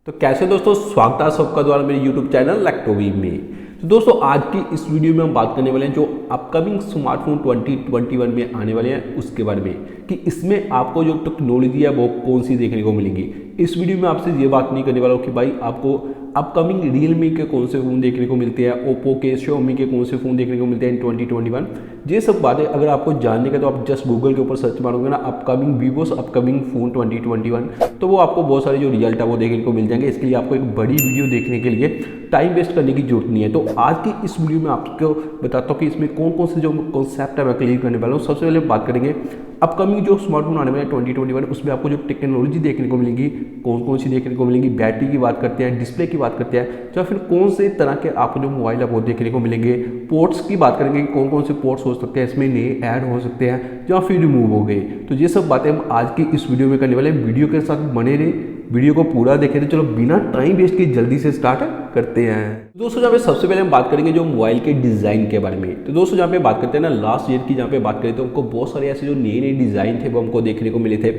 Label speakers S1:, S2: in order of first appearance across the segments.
S1: तो कैसे दोस्तों, स्वागत है सबका द्वारा मेरे YouTube चैनल लैक्टोवी में। तो दोस्तों आज की इस वीडियो में हम बात करने वाले हैं जो अपकमिंग स्मार्टफोन 2021 में आने वाले हैं उसके बारे में कि इसमें आपको जो टेक्नोलॉजी है वो कौन सी देखने को मिलेगी। इस वीडियो में आपसे ये बात नहीं करने वाला हूँ कि भाई आपको अपकमिंग रियलमी के कौन से फ़ोन देखने को मिलते हैं, ओप्पो के, Xiaomi के कौन से फ़ोन देखने को मिलते हैं इन 2021। ये सब बातें अगर आपको जानने का तो आप जस्ट गूगल के ऊपर सर्च मारोगे ना अपकमिंग वीवोस अपकमिंग फ़ोन 2021, तो वो आपको बहुत सारे जो रिजल्ट है वो देखने को मिल जाएंगे। इसके लिए आपको एक बड़ी वीडियो देखने के लिए टाइम वेस्ट करने की जरूरत नहीं है। तो आज की इस वीडियो में आपको बताता हूँ कि इसमें कौन कौन से जो कॉन्सेप्ट है मैं क्लियर करने वाला हूँ। सबसे पहले बात करेंगे अपकमिंग जो स्मार्टफोन आने वाले हैं 2021, उसमें आपको जो टेक्नोलॉजी देखने को मिलेगी कौन कौन सी देखने को मिलेंगी, बैटरी की बात करते हैं, डिस्प्ले की बात करते हैं, या फिर कौन से तरह के आपको जो मोबाइल है वो देखने को मिलेंगे। पोर्ट्स की बात करेंगे कि कौन कौन से पोर्ट्स हो सकते हैं, इसमें नए ऐड हो सकते हैं या फिर रिमूव हो गए। तो ये सब बातें हम आज की इस वीडियो में करने वाले हैं। वीडियो के साथ बने रहे, वीडियो को पूरा देखें। तो चलो बिना टाइम वेस्ट किए जल्दी से स्टार्ट करते हैं। दोस्तों जहाँ पे सबसे पहले हम बात करेंगे जो मोबाइल के डिज़ाइन के बारे में। तो दोस्तों जहाँ पे बात करते हैं ना लास्ट ईयर की, जहाँ पे बात करें तो हमको बहुत सारे ऐसे जो नए नए डिज़ाइन थे वो हमको देखने को मिले थे।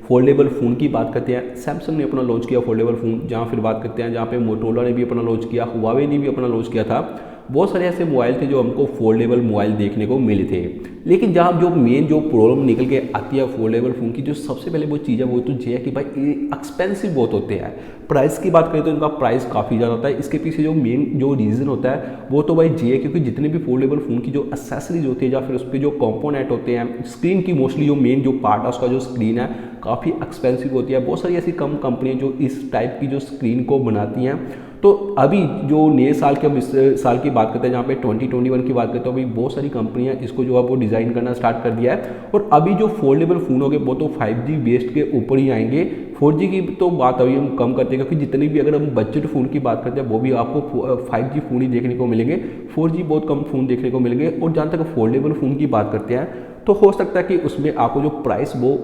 S1: फोल्डेबल फ़ोन की बात करते हैं, सैमसंग ने अपना लॉन्च किया फोल्डेबल फ़ोन। जहाँ फिर बात करते हैं जहाँ पे मोटोरोला ने भी अपना लॉन्च किया, हुआवे ने भी अपना लॉन्च किया था। बहुत सारे ऐसे मोबाइल थे जो हमको फोल्डेबल मोबाइल देखने को मिले थे। लेकिन जहाँ जो मेन जो प्रॉब्लम निकल के आती है फोल्डेबल फ़ोन की, जो सबसे पहले वो चीज़ है वो तो ये है कि भाई ये एक्सपेंसिव बहुत होते हैं। प्राइस की बात करें तो इनका प्राइस काफ़ी ज़्यादा होता है। इसके पीछे जो मेन जो रीज़न होता है वो तो भाई ये है क्योंकि जितने भी फोल्डेबल फ़ोन की जो एक्सेसरीज होती है या फिर उस पर जो कंपोनेंट होते हैं, स्क्रीन की मोस्टली जो मेन जो पार्ट है उसका जो स्क्रीन है काफ़ी एक्सपेंसिव होती है। बहुत सारी ऐसी कम कंपनियाँ जो इस टाइप की जो स्क्रीन को बनाती हैं। तो अभी जो नए साल के, अब इस साल की बात करते हैं जहाँ पे 2021 की बात करते हैं, अभी बहुत सारी कंपनियां इसको जो है वो डिज़ाइन करना स्टार्ट कर दिया है। और अभी जो फोल्डेबल फ़ोन होंगे वो तो 5G बेस्ड के ऊपर ही आएंगे। 4G की तो बात अभी हम कम करते हैं क्योंकि जितने भी अगर हम बजट फ़ोन की बात करते हैं वो भी आपको 5G फ़ोन ही देखने को मिलेंगे, 4G बहुत कम फ़ोन देखने को मिलेंगे। और जहाँ तक फोल्डेबल फ़ोन की बात करते हैं तो हो सकता है कि उसमें आपको जो प्राइस वो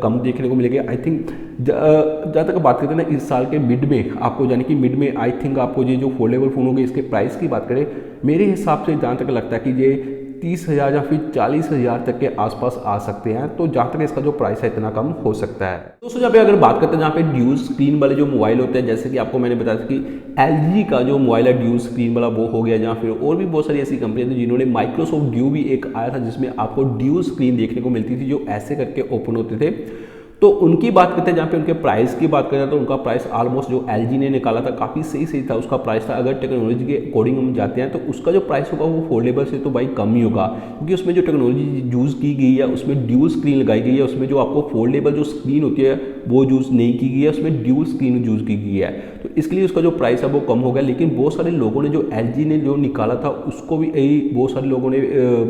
S1: कम देखने को मिलेगी। आई थिंक जहाँ तक बात करते हैं ना इस साल के मिड में आपको, यानी कि मिड में आई थिंक आपको ये जो फोल्डेबल फ़ोन होंगे इसके प्राइस की बात करें, मेरे हिसाब से जहाँ तक लगता है कि ये 30,000 या फिर 40,000 तक के आसपास आ सकते हैं। तो जहाँ तक इसका जो प्राइस है इतना कम हो सकता है। दोस्तों जहाँ पे अगर बात करते हैं जहाँ पे ड्यूल स्क्रीन वाले जो मोबाइल होते हैं, जैसे कि आपको मैंने बताया था कि LG का जो मोबाइल है ड्यूल स्क्रीन वाला वो हो गया, जहाँ फिर और भी बहुत सारी ऐसी कंपनियां थी जिन्होंने, माइक्रोसॉफ्ट ड्यू भी एक आया था जिसमें आपको ड्यूल स्क्रीन देखने को मिलती थी जो ऐसे करके ओपन होते थे। तो उनकी बात करते हैं जहाँ पे उनके प्राइस की बात करें तो उनका प्राइस ऑलमोस्ट जो LG ने निकाला था काफ़ी सही था उसका प्राइस था। अगर टेक्नोलॉजी के अकॉर्डिंग हम जाते हैं तो उसका जो प्राइस होगा वो फोल्डेबल से तो भाई कम ही होगा, क्योंकि उसमें जो टेक्नोलॉजी यूज़ की गई है उसमें ड्यूल स्क्रीन लगाई गई है। उसमें जो आपको फोल्डेबल जो स्क्रीन होती है वो यूज़ नहीं की गई है, उसमें ड्यूल स्क्रीन यूज़ की गई है। तो इसके लिए उसका जो प्राइस है वो कम हो गया। लेकिन बहुत सारे लोगों ने जो LG ने जो निकाला था उसको भी बहुत सारे लोगों ने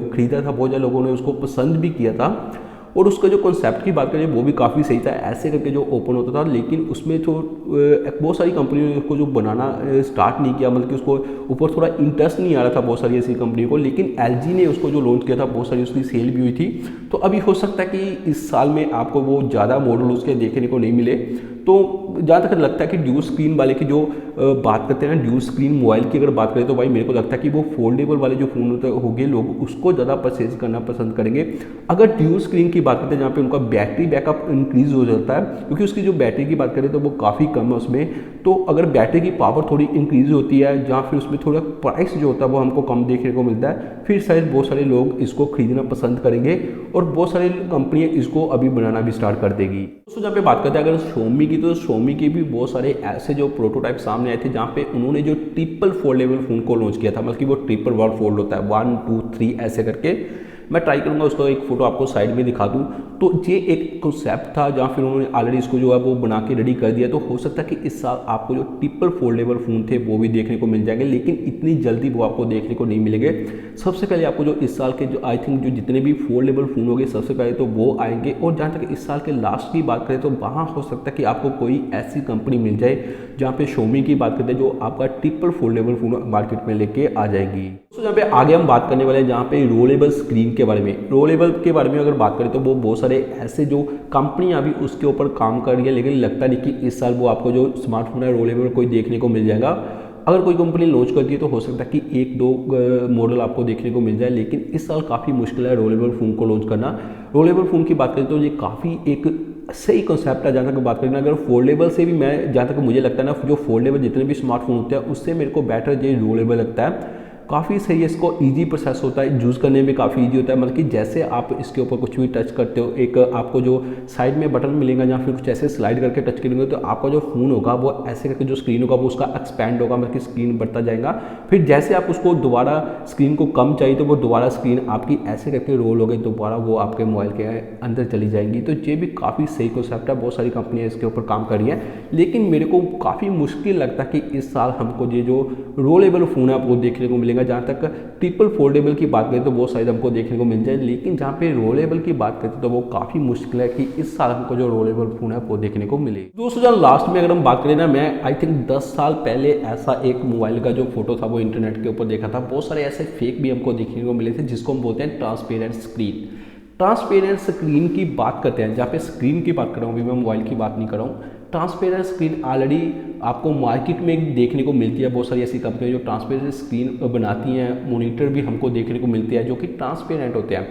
S1: खरीदा था, बहुत सारे लोगों ने उसको पसंद भी किया था। और उसका जो कॉन्सेप्ट की बात करें वो भी काफ़ी सही था, ऐसे करके जो ओपन होता था। लेकिन उसमें तो बहुत सारी कंपनियों ने उसको जो बनाना स्टार्ट नहीं किया, मतलब कि उसको ऊपर थोड़ा इंटरेस्ट नहीं आ रहा था बहुत सारी ऐसी कंपनियों को। लेकिन LG ने उसको जो लॉन्च किया था बहुत सारी उसकी सेल भी हुई थी। तो अभी हो सकता है कि इस साल में आपको वो ज़्यादा मॉडल उसके देखने को नहीं मिले। तो जहाँ तक लगता है कि ड्यूल स्क्रीन वाले की जो बात करते हैं ना, ड्यूल स्क्रीन मोबाइल की अगर बात करें तो भाई मेरे को लगता है कि वो फोल्डेबल वाले जो फ़ोन होंगे लोग उसको ज़्यादा परचेज करना पसंद करेंगे। अगर ड्यूल स्क्रीन की बात करते हैं जहाँ पे उनका बैटरी बैकअप इंक्रीज हो जाता है, क्योंकि उसकी जो बैटरी की बात करें तो वो काफ़ी कम है उसमें। तो अगर बैटरी की पावर थोड़ी इंक्रीज होती है जहाँ फिर उसमें थोड़ा प्राइस जो होता है वो हमको कम देखने को मिलता है, फिर शायद बहुत सारे लोग इसको खरीदना पसंद करेंगे और बहुत सारी कंपनियाँ इसको अभी बनाना भी स्टार्ट कर देगी। दोस्तों जहाँ पे बात करते हैं अगर Xiaomi की, तो Xiaomi के भी बहुत सारे ऐसे जो प्रोटोटाइप सामने आए थे जहाँ पे उन्होंने जो ट्रिपल फोल्डेबल फ़ोन को लॉन्च किया था, मतलब कि वो ट्रिपल वर्ड फोल्ड होता है 1 2 3 ऐसे करके। मैं ट्राई करूंगा उसको एक फ़ोटो आपको साइड में दिखा दूं। तो ये एक कॉन्सेप्ट था जहाँ फिर उन्होंने ऑलरेडी इसको जो है वो बना के रेडी कर दिया। तो हो सकता है कि इस साल आपको जो ट्रिपल फोल्डेबल फ़ोन थे वो भी देखने को मिल जाएंगे, लेकिन इतनी जल्दी वो आपको देखने को नहीं मिलेंगे। सबसे पहले आपको जो इस साल के जो आई थिंक जो जितने भी फोल्डेबल फ़ोन होंगे सबसे पहले तो वो आएंगे। और जहाँ तक इस साल के लास्ट की बात करें तो वहाँ हो सकता है कि आपको कोई ऐसी कंपनी मिल जाए जहाँ पे Xiaomi की बात करते हैं जो आपका ट्रिपल फोल्डेबल फ़ोन मार्केट में लेके आ जाएगी। तो जहाँ पे आगे हम बात करने वाले हैं जहाँ पे रोलेबल स्क्रीन के बारे में। रोलेबल के बारे में अगर बात करें तो वो बहुत सारे ऐसे जो कंपनियां अभी उसके ऊपर काम कर रही है, लेकिन लगता नहीं कि इस साल वो आपको जो स्मार्टफोन है रोलेबल कोई देखने को मिल जाएगा। अगर कोई कंपनी लॉन्च करती है तो हो सकता है कि एक दो मॉडल आपको देखने को मिल जाए, लेकिन इस साल काफ़ी मुश्किल है रोलेबल फ़ोन को लॉन्च करना। रोलेबल फ़ोन की बात करें तो ये काफ़ी एक सही कॉन्सेप्ट है। जहाँ तक बात करें ना, अगर फोल्डेबल से भी मैं, जहाँ तक मुझे लगता है ना, जो फोल्डेबल जितने भी स्मार्टफोन होते हैं उससे मेरे को बेटर ये रोलेबल लगता है। काफ़ी सही है, इसको इजी प्रोसेस होता है, यूज़ करने में काफ़ी इजी होता है। मतलब कि जैसे आप इसके ऊपर कुछ भी टच करते हो, एक आपको जो साइड में बटन मिलेगा या फिर कुछ ऐसे स्लाइड करके टच करेंगे तो आपका जो फ़ोन होगा वो ऐसे करके जो स्क्रीन होगा वो उसका एक्सपैंड होगा, मतलब कि स्क्रीन बढ़ता जाएगा। फिर जैसे आप उसको दोबारा स्क्रीन को कम चाहिए तो वो दोबारा स्क्रीन आपकी ऐसे करके रोल हो गई, दोबारा वो आपके मोबाइल के अंदर चली जाएंगी। तो ये भी काफ़ी सही कॉन्सेप्ट है, बहुत सारी कंपनियाँ इसके ऊपर काम कर रही हैं। लेकिन मेरे को काफ़ी मुश्किल लगता है कि इस साल हमको ये जो रोलेबल फ़ोन है वो देखने को मिलेगा। जहाँ तक ट्रिपल फोल्डेबल की बात करें तो वो शायद हमको देखने को मिल जाए, लेकिन जहाँ पे रोलेबल की बात करते हैं तो वो काफ़ी मुश्किल है कि इस साल हमको जो रोलेबल फ़ोन है वो देखने को मिले। दोस्तों जहाँ लास्ट में अगर हम बात करें ना, मैं आई थिंक 10 साल पहले ऐसा एक मोबाइल का जो फोटो था वो इंटरनेट के ऊपर देखा था। बहुत सारे ऐसे फेक भी हमको देखने को मिले थे जिसको हम बोलते हैं ट्रांसपेरेंट स्क्रीन। ट्रांसपेरेंट स्क्रीन की बात करते हैं, जहाँ पे स्क्रीन की बात कर रहा हूँ, अभी मैं मोबाइल की बात नहीं कर रहा हूँ। ट्रांसपेरेंट स्क्रीन ऑलरेडी आपको मार्केट में देखने को मिलती है। बहुत सारी ऐसी कंपनियां जो ट्रांसपेरेंट स्क्रीन बनाती हैं, मॉनिटर भी हमको देखने को मिलती है जो कि ट्रांसपेरेंट होते हैं,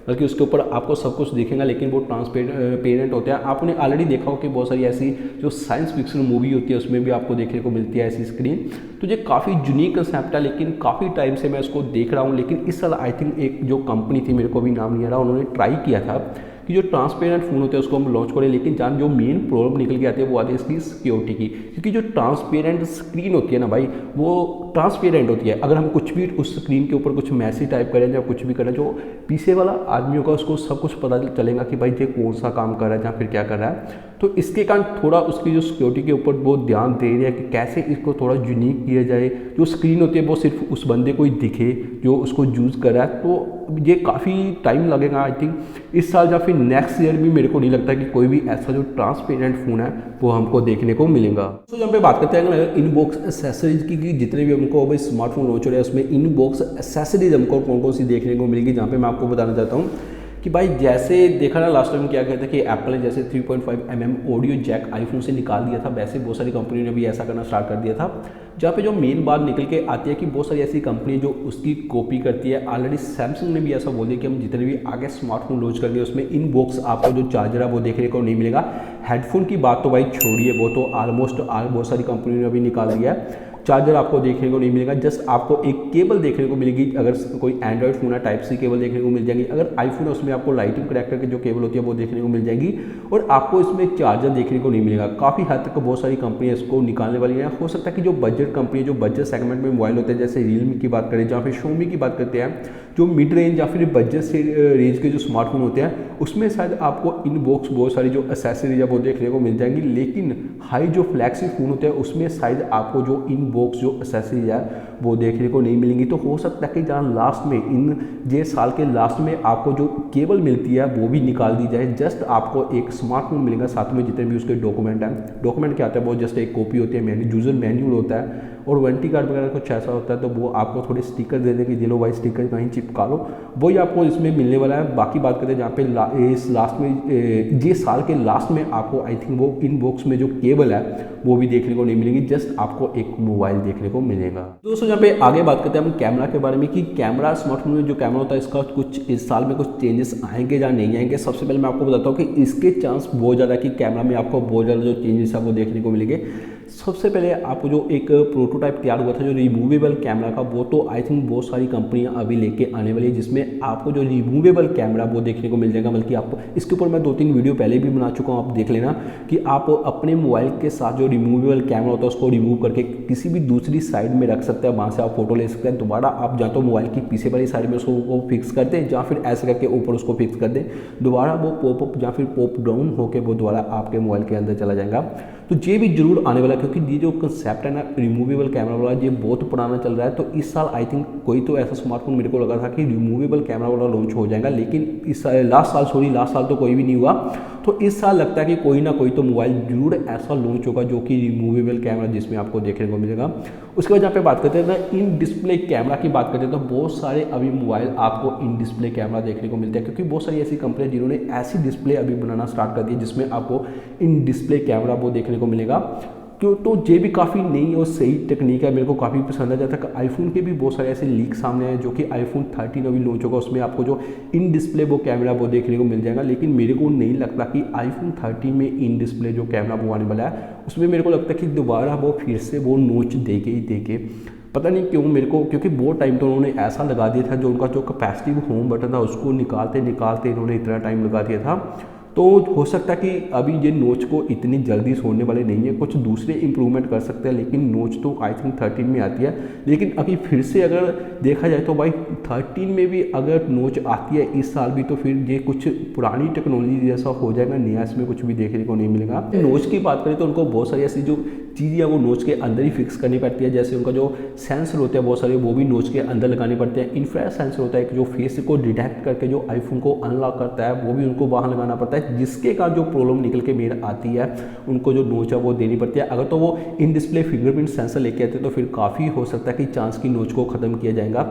S1: बल्कि उसके ऊपर आपको सब कुछ दिखेगा लेकिन वो ट्रांसपेरेंट होते हैं। आपने ऑलरेडी देखा हो कि बहुत सारी ऐसी जो साइंस फिक्शन मूवी होती है उसमें भी आपको देखने को मिलती है ऐसी स्क्रीन। तो ये काफ़ी यूनिक कंसेप्ट है, लेकिन काफ़ी टाइम से मैं इसको देख रहा हूँ। लेकिन इस साल आई थिंक एक जो कंपनी थी, मेरे को भी नाम नहीं आ रहा, उन्होंने ट्राई किया था कि जो ट्रांसपेरेंट फ़ोन होते हैं उसको हम लॉन्च करें। लेकिन जहाँ जो मेन प्रॉब्लम निकल के आती है वो आती है इसकी सिक्योरिटी की, क्योंकि जो ट्रांसपेरेंट स्क्रीन होती है ना भाई, वो ट्रांसपेरेंट होती है। अगर हम कुछ भी उस स्क्रीन के ऊपर कुछ मैसेज टाइप करें या कुछ भी करें, जो पीछे वाला आदमी होगा उसको सब कुछ पता चलेगा कि भाई ये कौन सा काम कर रहा है या फिर क्या कर रहा है। तो इसके कारण थोड़ा उसकी जो सिक्योरिटी के ऊपर वो ध्यान दे रहे हैं कि कैसे इसको थोड़ा यूनिक किया जाए। जो स्क्रीन होती है वो सिर्फ उस बंदे को ही दिखे जो उसको यूज़ कर रहा है। तो ये काफ़ी टाइम लगेगा आई थिंक इस साल या फिर नेक्स्ट ईयर भी। मेरे को नहीं लगता कि कोई भी ऐसा जो ट्रांसपेरेंट फ़ोन है वो हमको देखने को मिलेगा। तो जहाँ पे बात करते हैं इनबॉक्स एसेसरीज की, जितने भी हमको अभी स्मार्टफोन लॉन्च हो रहे हैं उसमें इनबॉक्स एसेसरीज हमको कौन कौन सी देखने को मिलेगी, जहाँ पे मैं आपको बताना चाहता हूँ कि भाई जैसे देखा ना लास्ट टाइम क्या कहता है कि एप्पल ने जैसे 3.5mm ऑडियो जैक आईफोन से निकाल दिया था, वैसे बहुत सारी कंपनियों ने भी ऐसा करना स्टार्ट कर दिया था। जहाँ पे जो मेन बात निकल के आती है कि बहुत सारी ऐसी कंपनी जो उसकी कॉपी करती है। ऑलरेडी सैमसंग ने भी ऐसा बोल दिया कि हम जितने भी आगे स्मार्टफोन लॉन्च करेंगे उसमें इनबॉक्स आपको जो चार्जर है वो देखने को नहीं मिलेगा। हेडफोन की बात तो भाई छोड़िए, वो तो ऑलमोस्ट बहुत सारी कंपनियों ने अभी निकाल दिया है। चार्जर आपको देखने को नहीं मिलेगा, जस्ट आपको एक केबल देखने को मिलेगी। अगर कोई एंड्रॉयड फ़ोन है टाइप सी केबल देखने को मिल जाएगी, अगर आईफोन है उसमें आपको लाइटिंग कनेक्टर की जो केबल होती है वो देखने को मिल जाएगी, और आपको इसमें चार्जर देखने को नहीं मिलेगा। काफ़ी हद तक बहुत सारी कंपनियां इसको निकालने वाली हैं। हो सकता है कि जो बजट कंपनी, जो बजट सेगमेंट में मोबाइल होते हैं, जैसे रियलमी की बात करें या फिर Xiaomi की बात करते हैं, जो मिड रेंज या फिर बजट से रेंज के जो स्मार्टफोन होते हैं उसमें शायद आपको इनबॉक्स बहुत सारी जो एसेसरीज है वो देखने को मिल जाएंगी। लेकिन हाई जो फ्लैगशिप फ़ोन होते हैं उसमें शायद आपको जो इनबॉक्स जो एसेसरीज है वो देखने को नहीं मिलेंगी। तो हो सकता है कि जहाँ लास्ट में ये साल के लास्ट में आपको जो केबल मिलती है वो भी निकाल दी जाए। जस्ट आपको एक स्मार्टफोन मिलेगा, साथ में जितने भी उसके डॉक्यूमेंट हैं। डॉक्यूमेंट क्या होता है, वो जस्ट एक कॉपी होती है, यूजर मैन्यूअल होता है, और वारंटी कार्ड वगैरह कुछ ऐसा होता है। तो वो आपको थोड़े स्टिकर दे देंगे, ये लो भाई स्टिकर कहीं चिपका लो, वही आपको इसमें मिलने वाला है। बाकी बात करते हैं जहाँ पे इस लास्ट में ये साल के लास्ट में आपको आई थिंक वो इनबॉक्स में जो केबल है वो भी देखने को नहीं मिलेगी, जस्ट आपको एक मोबाइल देखने को मिलेगा। दोस्तों जहाँ पे आगे बात करते हैं हम कैमरा के बारे में कि कैमरा स्मार्टफोन में जो कैमरा होता है इसका कुछ इस साल में कुछ चेंजेस आएंगे या नहीं आएंगे। सबसे पहले मैं आपको बताता हूँ कि इसके चांस बहुत ज़्यादा कि कैमरा में आपको बहुत ज़्यादा जो चेंजेस है वो देखने को मिलेंगे। सबसे पहले आपको जो एक प्रोटोटाइप तैयार हुआ था जो रिमूवेबल कैमरा का, वो तो आई थिंक बहुत सारी कंपनियां अभी लेके आने वाली है, जिसमें आपको जो रिमूवेबल कैमरा वो देखने को मिल जाएगा। बल्कि आपको इसके ऊपर मैं 2-3 वीडियो पहले भी बना चुका हूँ, आप देख लेना कि आप अपने मोबाइल के साथ जो रिमूवेबल कैमरा होता है उसको रिमूव करके किसी भी दूसरी साइड में रख सकते हैं, वहाँ से आप फोटो ले सकते हैं। दोबारा आप या तो मोबाइल की पीछे वाली साइड में उसको फिक्स कर दें या फिर ऐसे करके ऊपर उसको फिक्स कर दें, दोबारा वो पॉपअप या फिर पॉप डाउन होकर वो दोबारा आपके मोबाइल के अंदर चला जाएगा। तो ये भी जरूर आने वाला है, क्योंकि ये जो कंसेप्ट है ना रिमूवेबल कैमरा वाला, ये बहुत पुराना चल रहा है। तो इस साल आई थिंक कोई तो ऐसा स्मार्टफोन मेरे को लगा था कि रिमूवेबल कैमरा वाला लॉन्च हो जाएगा, लेकिन इस लास्ट साल तो कोई भी नहीं हुआ। तो इस साल लगता है कि कोई ना कोई तो मोबाइल जरूर ऐसा लॉन्च होगा जो कि रिमूवेबल कैमरा जिसमें आपको देखने को मिलेगा। उसके बाद जहाँ पे बात करते हैं ना इन डिस्प्ले कैमरा की बात करते हैं, तो बहुत सारे अभी मोबाइल आपको इन डिस्प्ले कैमरा देखने को मिलते हैं, क्योंकि बहुत सारी ऐसी कंपनियां जिन्होंने ऐसी डिस्प्ले अभी बनाना स्टार्ट कर दी जिसमें आपको इन डिस्प्ले कैमरा वो देखने को मिलेगा। क्यों, तो ये भी काफ़ी नई और सही टेक्निक है, मेरे को काफ़ी पसंद आ जाता है। आईफोन के भी बहुत सारे ऐसे लीक सामने आए जो कि आईफोन 13 अभी लॉन्च होगा, उसमें आपको जो इन डिस्प्ले वो कैमरा वो देखने को मिल जाएगा। लेकिन मेरे को नहीं लगता कि आईफोन 13 में इन डिस्प्ले जो कैमरा वो आने वाला है, उसमें मेरे को लगता है कि दोबारा वो फिर से वो नोच देके ही देके, पता नहीं क्यों मेरे को, क्योंकि बहुत टाइम तो उन्होंने ऐसा लगा दिया था, जो उनका जो कैपेसिटिव होम बटन था उसको निकालते निकालते इन्होंने इतना टाइम लगा दिया था। तो हो सकता है कि अभी ये नोच को इतनी जल्दी छोड़ने वाले नहीं है, कुछ दूसरे इंप्रूवमेंट कर सकते हैं, लेकिन नोच तो आई थिंक 13 में आती है। लेकिन अभी फिर से अगर देखा जाए तो भाई 13 में भी अगर नोच आती है इस साल भी, तो फिर ये कुछ पुरानी टेक्नोलॉजी जैसा हो जाएगा, नया इसमें कुछ भी देखने को नहीं मिलेगा। नोच की बात करें तो उनको बहुत सारी ऐसी जो चीज़ें वो नोच के अंदर ही फिक्स करनी पड़ती है, जैसे उनका जो सेंसर होता है बहुत सारे वो भी नोच के अंदर लगाने पड़ते हैं। इंफ्रारेड सेंसर होता है जो फेस को डिटेक्ट करके जो आईफोन को अनलॉक करता है, वो भी उनको वहाँ लगाना पड़ता है, जिसके का जो प्रॉब्लम निकल के मेल आती है उनको जो नोच है वो देनी पड़ती है। अगर तो वो इन डिस्प्ले फिंगरप्रिंट सेंसर लेके आते तो फिर काफ़ी हो सकता है कि चांस की नोच को ख़त्म किया जाएगा।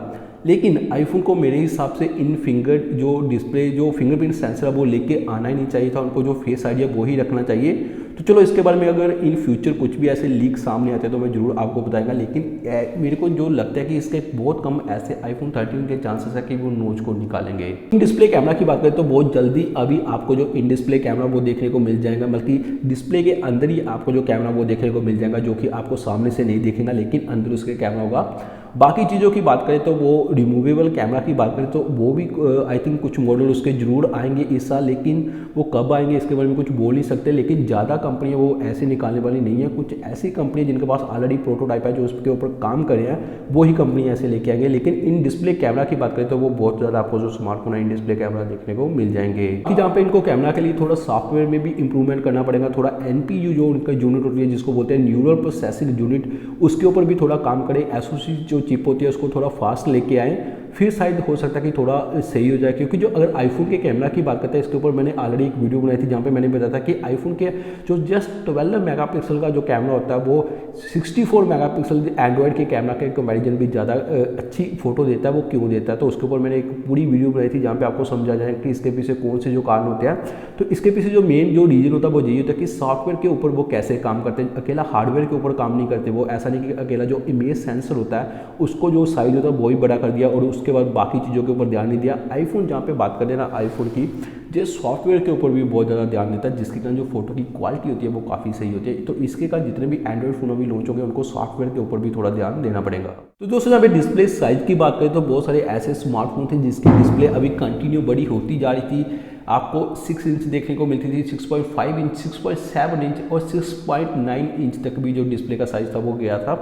S1: लेकिन आईफोन को मेरे हिसाब से इन फिंगर जो डिस्प्ले जो फिंगरप्रिंट सेंसर है वो लेके आना ही नहीं चाहिए था, उनको जो फेस आईडी है वो ही रखना चाहिए। तो चलो इसके बारे में अगर इन फ्यूचर कुछ भी ऐसे लीक सामने आते हैं तो मैं जरूर आपको बताएगा। लेकिन मेरे को जो लगता है कि इसके बहुत कम ऐसे आईफोन 13 के चांसेस है कि वो नोच को निकालेंगे। इन डिस्प्ले कैमरा की बात करें तो बहुत जल्दी अभी आपको जो इन डिस्प्ले कैमरा वो देखने को मिल जाएगा, बल्कि डिस्प्ले के अंदर ही आपको जो कैमरा वो देखने को मिल जाएगा, जो कि आपको सामने से नहीं दिखेगा लेकिन अंदर उसके कैमरा होगा। बाकी चीज़ों की बात करें तो वो रिमूवेबल कैमरा की बात करें तो वो भी आई थिंक कुछ मॉडल उसके जरूर आएंगे इस साल, लेकिन वो कब आएंगे इसके बारे में कुछ बोल नहीं सकते। लेकिन ज़्यादा कंपनियां वो ऐसे निकालने वाली नहीं है, कुछ ऐसी कंपनियां जिनके पास ऑलरेडी प्रोटोटाइप है जो उसके ऊपर काम कर रहे हैं वो ही कंपनियां ऐसे लेके आएंगे। लेकिन इन डिस्प्ले कैमरा की बात करें तो वो बहुत ज़्यादा आपको जो स्मार्टफोन है इन डिस्प्ले कैमरा देखने को मिल जाएंगे। कि जहाँ पे इनको कैमरा के लिए थोड़ा सॉफ्टवेयर में भी इंप्रूवमेंट करना पड़ेगा, थोड़ा NPU जो उनका यूनिट होती है जिसको बोलते हैं न्यूरल प्रोसेसिंग यूनिट, उसके ऊपर भी थोड़ा काम करे। SoC जो चिप होती है उसको थोड़ा फास्ट लेके आए, फिर शायद हो सकता है कि थोड़ा सही हो जाए। क्योंकि जो अगर आईफोन के कैमरा की बात करते हैं, इसके ऊपर मैंने ऑलरेडी एक वीडियो बनाई थी जहाँ पे मैंने बताया था कि आईफोन के जो जस्ट 12 मेगापिक्सल का जो कैमरा होता है वो 64 मेगापिक्सल एंड्रॉयड के कैमरा के कंपैरिजन भी ज़्यादा अच्छी फोटो देता है। वो क्यों देता है तो उसके ऊपर मैंने एक पूरी वीडियो बनाई थी जहाँ पे आपको समझा जाए कि इसके पीछे कौन से जो कारण होते हैं। तो इसके पीछे जो मेन जो रीजन होता है वो यही होता है कि सॉफ्टवेयर के ऊपर वो कैसे काम करते हैं, अकेला हार्डवेयर के ऊपर काम नहीं करते वो। ऐसा नहीं कि अकेला जो इमेज सेंसर होता है उसको जो साइज होता है वो ही बड़ा कर दिया और उसके बाद बाकी चीज़ों के ऊपर ध्यान नहीं दिया। आईफोन जहाँ पे बात करें ना आईफोन की, जो सॉफ्टवेयर के ऊपर भी बहुत ज़्यादा ध्यान देता है, जिसके कारण जो फोटो की क्वालिटी होती है वो काफ़ी सही होती है। तो इसके कारण जितने भी एंड्रॉइड फोन अभी लॉन्च होंगे उनको सॉफ्टवेयर के ऊपर भी थोड़ा ध्यान देना पड़ेगा। तो दोस्तों यहाँ पे डिस्प्ले साइज की बात करें तो बहुत सारे ऐसे स्मार्टफोन थे जिसकी डिस्प्ले अभी कंटिन्यू बड़ी होती जा रही थी। आपको 6 इंच देखने को मिलती थी, 6.5 इंच, 6.7 इंच और 6.9 इंच तक भी जो डिस्प्ले का साइज़ था वो गया था।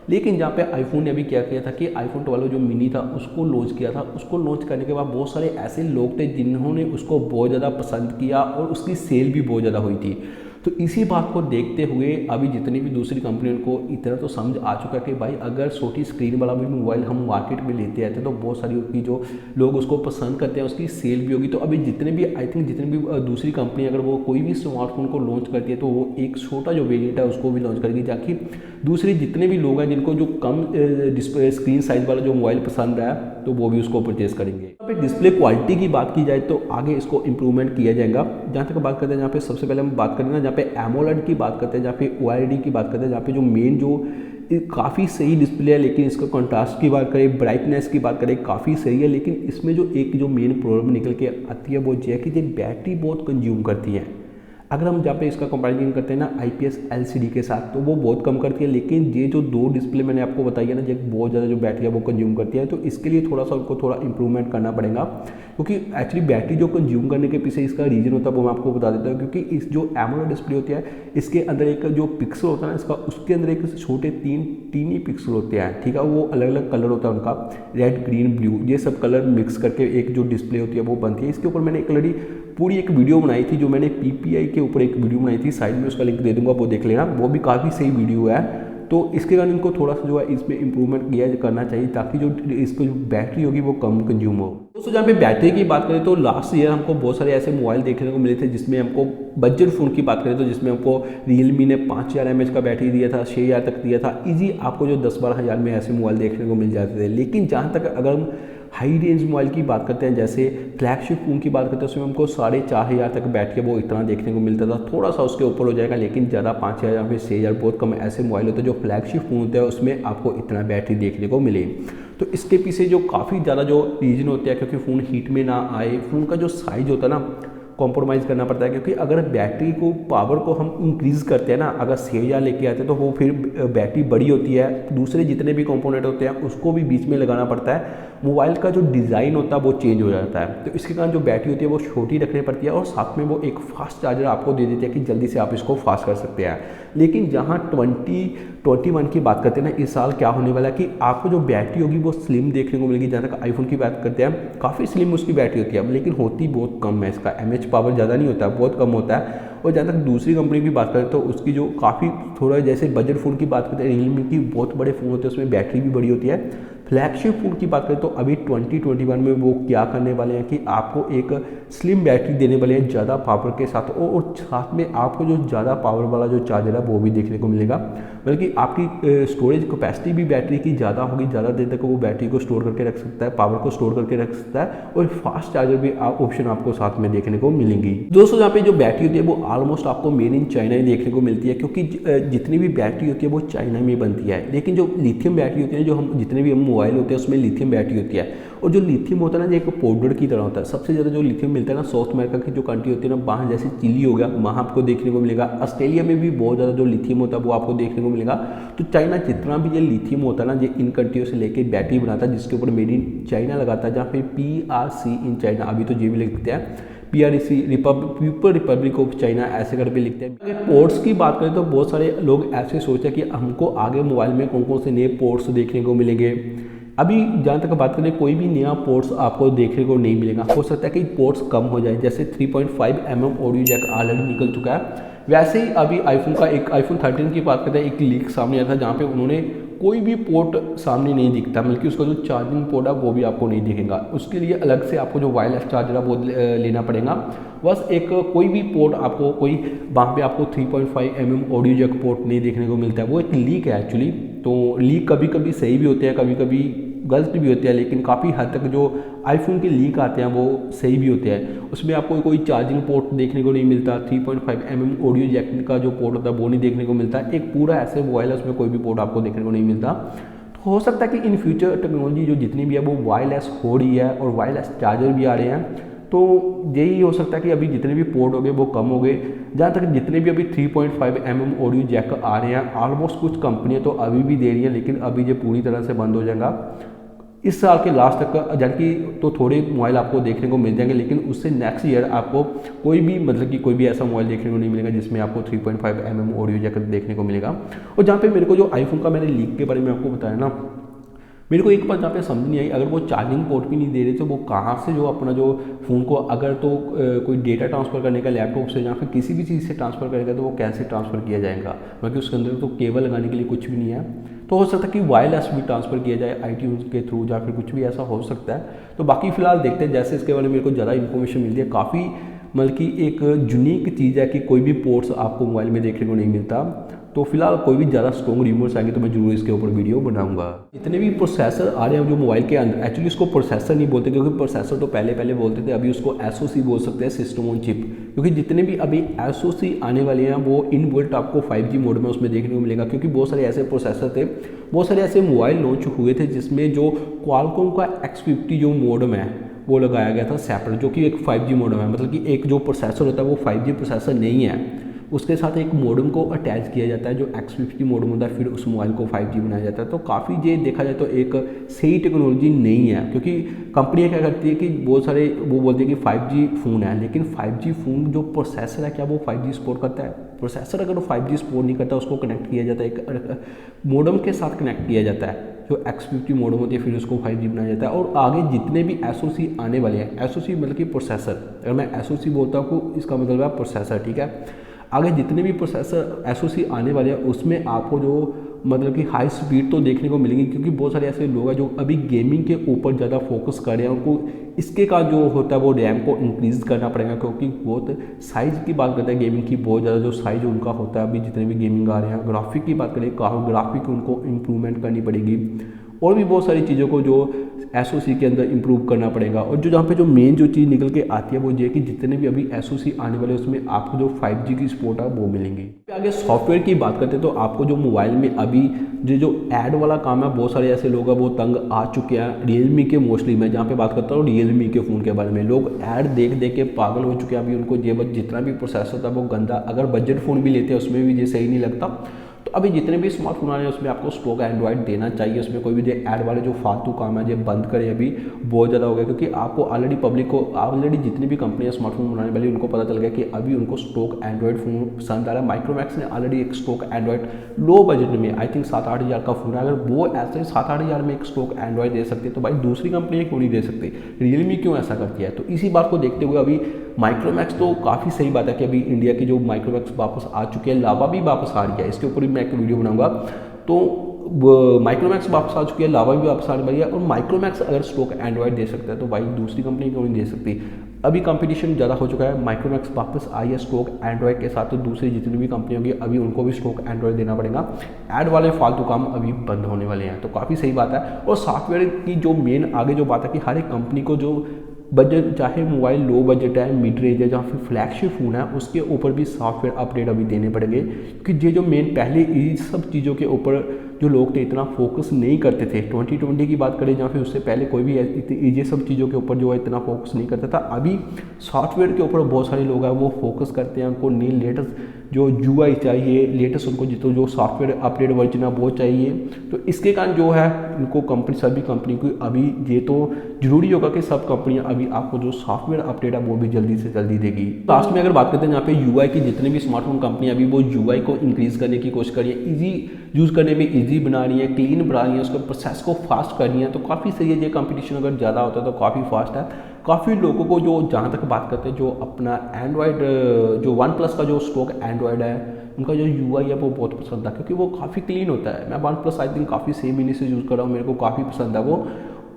S1: लेकिन जहाँ पे आईफोन ने अभी क्या किया था कि आईफोन 12 जो मिनी था उसको लॉन्च किया था। उसको लॉन्च करने के बाद बहुत सारे ऐसे लोग थे जिन्होंने उसको बहुत ज़्यादा पसंद किया और उसकी सेल भी बहुत ज़्यादा हुई थी। तो इसी बात को देखते हुए अभी जितनी भी दूसरी कंपनियों को इतना तो समझ आ चुका कि भाई अगर छोटी स्क्रीन वाला भी मोबाइल हम मार्केट में लेते आते तो बहुत सारी उसकी जो लोग उसको पसंद करते हैं उसकी सेल भी होगी। तो अभी जितने भी आई थिंक जितनी भी दूसरी कंपनी अगर वो कोई भी स्मार्टफोन को लॉन्च करती है तो वो एक छोटा जो वेरिएंट है उसको भी लॉन्च करेगी, ताकि दूसरे जितने भी लोग हैं जिनको जो कम डिस्प्ले स्क्रीन साइज वाला जो मोबाइल पसंद है तो वो भी उसको परचेज करेंगे। यहाँ पे डिस्प्ले क्वालिटी की बात की जाए तो आगे इसको इंप्रूवमेंट किया जाएगा। जहाँ तक बात करते हैं जहाँ पे सबसे पहले हम बात करें ना, जहाँ पे एमोलेड की बात करते हैं, जहाँ पे OLED की बात करते हैं, जहाँ पे जो मेन जो काफ़ी सही डिस्प्ले है, लेकिन इसका कंट्रास्ट की बात करें, ब्राइटनेस की बात करें, काफ़ी सही है। लेकिन इसमें जो एक जो मेन प्रॉब्लम निकल के आती है वो ये है कि ये बैटरी बहुत कंज्यूम करती है। अगर हम जहाँ पे इसका कंपैरिजन करते हैं ना IPS LCD के साथ तो वो बहुत कम करती है। लेकिन ये जो दो डिस्प्ले मैंने आपको बताई है ना, ये बहुत ज़्यादा जो बैटरी है वो कंज्यूम करती है। तो इसके लिए थोड़ा सा उनको थोड़ा इंप्रूवमेंट करना पड़ेगा, क्योंकि एक्चुअली बैटरी जो कंज्यूम करने के पीछे इसका रीजन होता है वो मैं आपको बता देता हूँ। क्योंकि इस जो एमोलेड डिस्प्ले होती है इसके अंदर एक जो पिक्सल होता है ना इसका, उसके अंदर एक छोटे तीन ही पिक्सल होते हैं, ठीक है। वो अलग अलग कलर होता है उनका, रेड ग्रीन ब्लू, ये सब कलर मिक्स करके एक जो डिस्प्ले होती है वो बनती है। इसके ऊपर मैंने एक ऑलरेडी पूरी एक वीडियो बनाई थी, जो मैंने PPI के ऊपर एक वीडियो बनाई थी, साइड में उसका लिंक दे दूंगा, वो देख लेना, वो भी काफ़ी सही वीडियो है। तो इसके कारण इनको थोड़ा सा जो है इसमें इंप्रूवमेंट किया करना चाहिए, ताकि जो इसको जो बैटरी होगी वो कम कंज्यूम हो। दोस्तों जहाँ पे बैटरी की बात करें तो लास्ट ईयर हमको बहुत सारे ऐसे मोबाइल देखने को मिले थे जिसमें हमको बजट फ़ोन की बात करें तो जिसमें हमको Realme ने 5000 mAh का बैटरी दिया था, 6000 तक दिया था। ईजी आपको जो 10-12 हज़ार में ऐसे मोबाइल देखने को मिल जाते थे। लेकिन जहाँ तक अगर हम हाई रेंज मोबाइल की बात करते हैं, जैसे फ्लैगशिप फ़ोन की बात करते हैं, उसमें हमको 4,500 तक बैठ के वो इतना देखने को मिलता था। थोड़ा सा उसके ऊपर हो जाएगा, लेकिन ज़्यादा 5,000 या फिर 6,000 बहुत कम ऐसे मोबाइल होते हैं जो फ्लैगशिप फ़ोन होते हैं उसमें आपको इतना बैटरी देखने को मिले। तो इसके पीछे जो काफ़ी ज़्यादा जो रीज़न होते हैं, क्योंकि फ़ोन हीट में ना आए, फ़ोन का जो साइज़ होता है ना कॉम्प्रोमाइज़ करना पड़ता है, क्योंकि अगर बैटरी को पावर को हम इंक्रीज़ करते हैं ना, अगर 6,000 लेके आते हैं तो वो फिर बैटरी बड़ी होती है, दूसरे जितने भी कंपोनेंट होते हैं उसको भी बीच में लगाना पड़ता है, मोबाइल का जो डिज़ाइन होता है वो चेंज हो जाता है। तो इसके कारण जो बैटरी होती है वो छोटी रखनी पड़ती है, और साथ में वो एक फास्ट चार्जर आपको दे देती है कि जल्दी से आप इसको फास्ट कर सकते हैं। लेकिन जहाँ 2021 की बात करते हैं ना, इस साल क्या होने वाला है कि आपको जो बैटरी होगी वो स्लिम देखने को मिलेगी। जहाँ तक आईफोन की बात करते हैं काफ़ी स्लिम उसकी बैटरी होती है, लेकिन होती बहुत कम है, इसका एमएच पावर ज़्यादा नहीं होता, बहुत कम होता है। और जहाँ तक दूसरी कंपनी की बात करें तो उसकी जो काफ़ी थोड़ा, जैसे बजट फ़ोन की बात करते हैं, रियलमी की बहुत बड़े फ़ोन होते हैं उसमें बैटरी भी बड़ी होती है। फ्लैगशिप फ़ोन की बात करें तो अभी 2021 में वो क्या करने वाले हैं कि आपको एक स्लिम बैटरी देने वाले हैं ज़्यादा पावर के साथ, और साथ में आपको जो ज़्यादा पावर वाला जो चार्जर है वो भी देखने को मिलेगा, बल्कि आपकी स्टोरेज कैपेसिटी भी बैटरी की ज़्यादा होगी, ज़्यादा देर तक वो बैटरी को स्टोर करके रख सकता है, पावर को स्टोर करके रख सकता है, और फास्ट चार्जर भी ऑप्शन आपको साथ में देखने को मिलेंगी। दोस्तों यहाँ पे जो बैटरी होती है वो ऑलमोस्ट आपको मेड इन चाइना ही देखने को मिलती है, क्योंकि जितनी भी बैटरी होती है वो चाइना में बनती है। लेकिन जो लिथियम बैटरी होती है, जो हम जितने भी हम मोबाइल होते हैं उसमें लिथियम बैटरी होती है, और जो लिथियम होता है ना, जो एक पाउडर की तरह होता है। सबसे ज़्यादा जो लिथियम मिलता है ना, साउथ अमेरिका की जो कंट्री होती है ना, वहाँ जैसे चिली हो गया, वहाँ आपको देखने को मिलेगा। ऑस्ट्रेलिया में भी बहुत ज़्यादा जो लिथियम होता है वो आपको देखने को मिलेगा। तो चाइना जितना भी ये लिथियम होता है ना, ये इन कंट्रियों से लेके बैटरी बनाता है, जिसके ऊपर मेड इन चाइना लगाता है, जहाँ पे PRC इन चाइना, अभी तो ये भी लिखते हैं PRC people Republic of China ऐसे करके लिखते हैं। अगर पोर्ट्स की बात करें तो बहुत सारे लोग ऐसे सोचते हैं कि हमको आगे मोबाइल में कौन कौन से नए पोर्ट्स देखने को मिलेंगे। अभी जहाँ तक बात करें कोई भी नया पोर्ट्स आपको देखने को नहीं मिलेगा। हो सकता है कि पोर्ट्स कम हो जाए, जैसे 3.5 mm ऑडियो जैक ऑलरेडी निकल चुका है, वैसे ही अभी आईफोन 13 की बात करते हैं, एक लीक सामने आया था जहाँ पे उन्होंने कोई भी पोर्ट सामने नहीं दिखता, बल्कि उसका जो चार्जिंग पोर्ट है वो भी आपको नहीं दिखेगा। उसके लिए अलग से आपको जो वायरलेस चार्जर है वो लेना पड़ेगा। बस एक कोई भी पोर्ट आपको वहाँ पे आपको 3.5 mm ऑडियो जैक पोर्ट नहीं देखने को मिलता है। वो एक लीक है एक्चुअली। तो लीक कभी कभी सही भी होते हैं, कभी कभी गलत भी होते हैं, लेकिन काफ़ी हद तक जो आईफोन के लीक आते हैं वो सही भी होते हैं। उसमें आपको कोई चार्जिंग पोर्ट देखने को नहीं मिलता, 3.5 mm ऑडियो जैक का जो पोर्ट होता है वो नहीं देखने को मिलता, एक पूरा ऐसे मोबाइल है उसमें कोई भी पोर्ट आपको देखने को नहीं मिलता। तो हो सकता है कि इन फ्यूचर टेक्नोलॉजी जो जितनी भी है वो वायरलेस हो रही है, और वायरलेस चार्जर भी आ रहे हैं। तो यही हो सकता है कि अभी जितने भी पोर्ट हो गए वो कम हो गए। जहाँ तक जितने भी अभी 3.5 mm ऑडियो जैक आ रहे हैं, ऑलमोस्ट कुछ कंपनियां तो अभी भी दे रही हैं, लेकिन अभी ये पूरी तरह से बंद हो जाएगा इस साल के लास्ट तक। जबकि तो थोड़े मोबाइल आपको देखने को मिल जाएंगे, लेकिन उससे नेक्स्ट ईयर आपको कोई भी मतलब कि कोई भी ऐसा मोबाइल देखने को नहीं मिलेगा जिसमें आपको 3.5 mm ऑडियो जैक देखने को मिलेगा। और जहाँ पे मेरे को जो आईफोन का मैंने लीक के बारे में आपको बताया ना, मेरे को एक बार जहाँ पे समझ नहीं आई, अगर वो चार्जिंग पोर्ट भी नहीं दे रहे तो वो कहाँ से जो अपना जो फ़ोन को अगर तो कोई डेटा ट्रांसफ़र करने का लैपटॉप से या फिर किसी भी चीज़ से ट्रांसफ़र करेगा तो वो कैसे ट्रांसफ़र किया जाएगा, क्योंकि उसके अंदर तो केबल लगाने के लिए कुछ भी नहीं है। तो हो सकता है कि वायरलेस भी ट्रांसफ़र किया जाए iTunes के थ्रू, या फिर कुछ भी ऐसा हो सकता है। तो बाकी फ़िलहाल देखते हैं, जैसे इसके बारे में मेरे को ज़्यादा इन्फॉर्मेशन मिलती है, काफ़ी मतलब कि एक यूनिक चीज़ है कि कोई भी पोर्ट्स आपको मोबाइल में देखने को नहीं मिलता। तो फिलहाल कोई भी ज़्यादा स्ट्रॉन्ग रिमोट्स आएंगे तो मैं जरूर इसके ऊपर वीडियो बनाऊंगा। जितने भी प्रोसेसर आ रहे हैं जो मोबाइल के अंदर, एक्चुअली इसको प्रोसेसर नहीं बोलते, क्योंकि प्रोसेसर तो पहले बोलते थे, अभी उसको SoC बोल सकते हैं, सिस्टम ऑन चिप। क्योंकि जितने भी अभी SoC आने वाले हैं वो इनबिल्ट आपको 5G मोड में उसमें देखने को मिलेगा। क्योंकि बहुत सारे ऐसे प्रोसेसर थे, बहुत सारे ऐसे मोबाइल लॉन्च हुए थे जिसमें जो क्वालकॉम का X50 जो मॉडम है वो लगाया गया था सेपरेट, जो कि एक 5G मॉडम है। मतलब कि एक जो प्रोसेसर होता है वो 5G प्रोसेसर नहीं है, उसके साथ एक मॉडम को अटैच किया जाता है जो X50 मॉडम होता है, फिर उस मोबाइल को 5G बनाया जाता है। तो काफ़ी ये देखा जाए तो एक सही टेक्नोलॉजी नहीं है, क्योंकि कंपनियां क्या करती है कि बहुत सारे वो बोलते हैं कि 5G फ़ोन है, लेकिन 5G फ़ोन जो प्रोसेसर है क्या वो 5G सपोर्ट करता है? प्रोसेसर अगर वो 5G सपोर्ट नहीं करता, उसको कनेक्ट किया जाता है एक मॉडम के साथ कनेक्ट किया जाता है जो X50 मॉडम होती है, फिर उसको 5G बनाया जाता है। और आगे जितने भी SoC आने वाले हैं, SoC मतलब कि प्रोसेसर, अगर मैं SoC बोलता हूँ इसका मतलब है प्रोसेसर, ठीक है। आगे जितने भी प्रोसेसर SoC आने वाले हैं उसमें आपको जो मतलब कि हाई स्पीड तो देखने को मिलेगी, क्योंकि बहुत सारे ऐसे लोग हैं जो अभी गेमिंग के ऊपर ज़्यादा फोकस कर रहे हैं, उनको इसके का जो होता है वो रैम को इंक्रीज़ करना पड़ेगा। क्योंकि बहुत साइज़ की बात करते हैं गेमिंग की, बहुत ज़्यादा जो साइज़ उनका होता है अभी जितने भी गेमिंग आ रहे हैं। ग्राफिक की बात करें, ग्राफिक उनको इम्प्रूवमेंट करनी पड़ेगी, और भी बहुत सारी चीज़ों को जो एसओसी के अंदर इंप्रूव करना पड़ेगा। और जो जहाँ पे जो मेन जो चीज़ निकल के आती है वो ये कि जितने भी अभी एसओसी आने वाले उसमें आपको जो 5G की सपोर्ट है वो मिलेंगी। आगे सॉफ्टवेयर की बात करते हैं तो आपको जो मोबाइल में अभी जो ऐड वाला काम है, बहुत सारे ऐसे लोग हैं वो तंग आ चुके हैं। रियलमी के मोस्टली मैं जहाँ पे बात करता हूँ रियलमी के फ़ोन के बारे में, लोग ऐड देख देख के पागल हो चुके हैं। अभी उनको जितना भी प्रोसेसर था वो गंदा, अगर बजट फ़ोन भी लेते हैं उसमें भी ये सही नहीं लगता। तो अभी जितने भी स्मार्टफोन आ रहे हैं उसमें आपको स्टॉक एंड्रॉइड देना चाहिए। उसमें कोई भी जो ऐड वाले जो फालतू काम है ये बंद करें, अभी बहुत ज़्यादा हो गया। क्योंकि आपको ऑलरेडी पब्लिक को ऑलरेडी जितनी भी कंपनियां स्मार्टफोन बनाने वाली उनको पता चल गया कि अभी उनको स्टॉक एंड्रॉइड फ़ोन पसंद आ रहा है। माइक्रोमैक्स ने ऑलरेडी एक स्टॉक एंड्रॉइड लो बजट में, आई थिंक 7-8 हज़ार का फ़ोन है, अगर वो ऐसे 7-8 हज़ार में एक स्टॉक एंड्रॉइड दे सकते तो भाई दूसरी कंपनियाँ क्यों नहीं दे सकती, रियलमी क्यों ऐसा करती है। तो इसी बात को देखते हुए अभी माइक्रोमैक्स तो काफ़ी सही बात है कि अभी इंडिया की जो माइक्रोमैक्स वापस आ चुकी है, लावा भी वापस आ रही है, इसके ऊपर भी मैं एक वीडियो बनाऊंगा। तो माइक्रोमैक्स वापस आ चुकी है, लावा भी वापस आ रही है। और माइक्रोमैक्स अगर स्टॉक एंड्रॉइड दे सकता है तो भाई दूसरी कंपनी क्यों नहीं दे सकती। अभी कंपटीशन ज़्यादा हो चुका है, माइक्रोमैक्स वापस आई है स्टॉक एंड्रॉइड के साथ, तो दूसरी जितनी भी कंपनी होगी अभी उनको भी स्टॉक एंड्रॉइड देना पड़ेगा। ऐड वाले फालतू काम अभी बंद होने वाले हैं, तो काफ़ी सही बात है। और सॉफ्टवेयर की जो मेन आगे जो बात है कि हर एक कंपनी को जो बजट, चाहे मोबाइल लो बजट है, मिड रेंज है, जहाँ फिर फ्लैगशिप फ़ोन है, उसके ऊपर भी सॉफ्टवेयर अपडेट अभी देने पड़ेंगे। क्योंकि ये जो मेन पहले इन सब चीज़ों के ऊपर जो लोग थे इतना फोकस नहीं करते थे। 2020 की बात करें जहाँ फिर उससे पहले कोई भी ये सब चीज़ों के ऊपर जो है इतना फोकस नहीं करता था। अभी सॉफ्टवेयर के ऊपर बहुत सारे लोग हैं वो फोकस करते हैं, उनको नई लेटेस्ट जो यूआई चाहिए, लेटेस्ट उनको जितना जो सॉफ्टवेयर अपडेट वर्जन है वो चाहिए। तो इसके कारण जो है इनको कंपनी, सभी कंपनी को अभी ये तो जरूरी होगा कि सब कंपनियां अभी आपको जो सॉफ्टवेयर अपडेट है वो भी जल्दी से जल्दी देगी। लास्ट में अगर बात करते हैं यहाँ पे यूआई की, जितने भी स्मार्टफोन कंपनी अभी वो यूआई को इंक्रीज करने की कोशिश कर रही है, ईजी यूज़ करने में ईजी बना रही है, क्लीन बना रही है, उसके प्रोसेस को फास्ट कर रही है। तो काफ़ी सही है, ये कंपटीशन अगर ज़्यादा होता है तो काफ़ी फास्ट है। काफ़ी लोगों को जो जहाँ तक बात करते हैं जो अपना एंड्रॉयड जो OnePlus का जो स्टॉक एंड्रॉयड है उनका जो यूआई है वो बहुत पसंद है, क्योंकि वो काफ़ी क्लीन होता है। मैं OnePlus आई थिंक काफ़ी 6 महीने से यूज़ कर रहा हूँ, मेरे को काफ़ी पसंद है वो।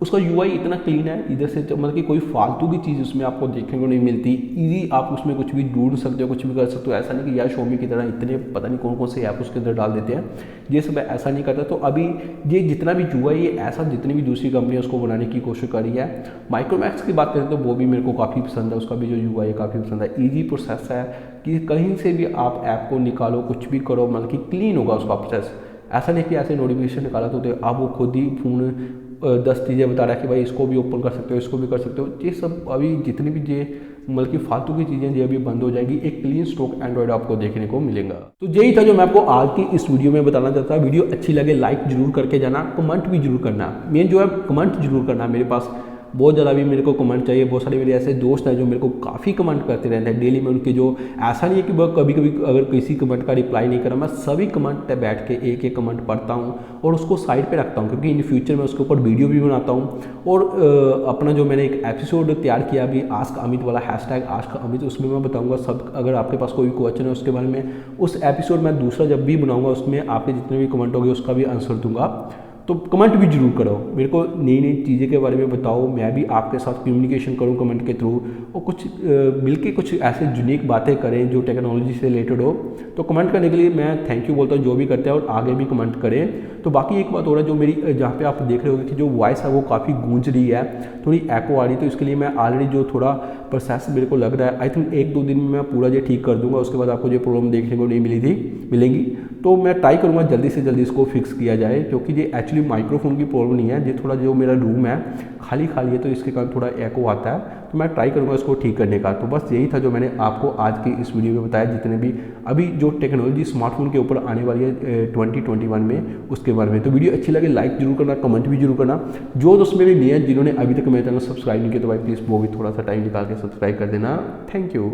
S1: उसका यूआई इतना क्लीन है, इधर से मतलब कि कोई फालतू की चीज़ उसमें आपको देखने को नहीं मिलती। इजी आप उसमें कुछ भी ढूंढ सकते हो, कुछ भी कर सकते हो। ऐसा नहीं कि यार Xiaomi की तरह इतने पता नहीं कौन कौन से ऐप उसके अंदर डाल देते हैं, ये सब ऐसा नहीं करता। तो अभी ये जितना भी यूआई है ऐसा जितनी भी दूसरी कंपनी उसको बनाने की कोशिश कर रही है। माइक्रोमैक्स की बात करें तो वो भी मेरे को काफ़ी पसंद है, उसका भी जो यूआई है काफ़ी पसंद है। ईजी प्रोसेस है कि कहीं से भी आप ऐप को निकालो, कुछ भी करो, मतलब कि क्लीन होगा उसका प्रोसेस। ऐसा नहीं कि ऐसे नोटिफिकेशन निकाला तो आप वो खुद ही फ़ोन 10 चीज़ें बता रहा है कि भाई इसको भी ओपन कर सकते हो, इसको भी कर सकते हो। ये सब अभी जितनी भी ये मतलब कि फालतू की चीज़ें ये अभी बंद हो जाएगी, एक क्लीन स्टॉक एंड्रॉइड आपको देखने को मिलेगा। तो यही था जो मैं आपको आज की इस वीडियो में बताना चाहता था। वीडियो अच्छी लगे लाइक जरूर करके जाना, कमेंट भी जरूर करना, मेन जो है कमेंट जरूर करना। मेरे पास बहुत ज़्यादा भी मेरे को कमेंट चाहिए। बहुत सारे मेरे ऐसे दोस्त हैं जो मेरे को काफ़ी कमेंट करते रहते हैं डेली में। उनके जो ऐसा नहीं है कि वह कभी कभी अगर किसी कमेंट का रिप्लाई नहीं करा, मैं सभी कमेंट पे बैठ के एक एक कमेंट पढ़ता हूँ और उसको साइड पे रखता हूँ, क्योंकि इन फ्यूचर में उसके ऊपर वीडियो भी बनाता हूँ। और अपना जो मैंने एक एपिसोड तैयार किया अभी आस्क अमित वाला, #आस्क अमित, उसमें मैं बताऊँगा सब, अगर आपके पास कोई क्वेश्चन है उसके बारे में। उस एपिसोड मैं दूसरा जब भी बनाऊँगा उसमें आपके जितने भी कमेंट होंगे उसका भी आंसर दूंगा। तो कमेंट भी जरूर करो, मेरे को नई नई चीज़ें के बारे में बताओ, मैं भी आपके साथ कम्युनिकेशन करूं कमेंट के थ्रू, और कुछ मिलके कुछ ऐसे यूनिक बातें करें जो टेक्नोलॉजी से रिलेटेड हो। तो कमेंट करने के लिए मैं थैंक यू बोलता हूं जो भी करते हैं, और आगे भी कमेंट करें। तो बाकी एक बात हो रहा है, जो मेरी जहाँ पे आप देख रहे होगे कि जो वॉइस है वो काफ़ी गूंज रही है, थोड़ी एको आ रही है, तो इसके लिए मैं ऑलरेडी जो थोड़ा प्रोसेस मेरे को लग रहा है, आई थिंक 1-2 दिन में मैं पूरा ये ठीक कर दूंगा। उसके बाद आपको ये प्रॉब्लम देखने को नहीं मिलेंगी। तो मैं ट्राई करूँगा जल्दी से जल्दी इसको फिक्स किया जाए, क्योंकि ये एक्चुअली माइक्रोफोन की प्रॉब्लम नहीं है, ये थोड़ा जो मेरा रूम है खाली है तो इसके कारण थोड़ा एको आता है। तो मैं ट्राई करूँगा इसको ठीक करने का। तो बस यही था जो मैंने आपको आज की इस वीडियो में बताया, जितने भी अभी जो टेक्नोलॉजी स्मार्टफोन के ऊपर आने वाली है 2021 में, उसके बारे में। तो वीडियो अच्छी लगे लाइक जरूर करना, कमेंट भी जरूर करना। जो दोस्त मेरे लिए हैं जिन्होंने अभी तक मेरे चैनल सब्सक्राइब नहीं किया तो भाई प्लीज़ वो भी थोड़ा सा टाइम निकाल के सब्सक्राइब कर देना। Thank you.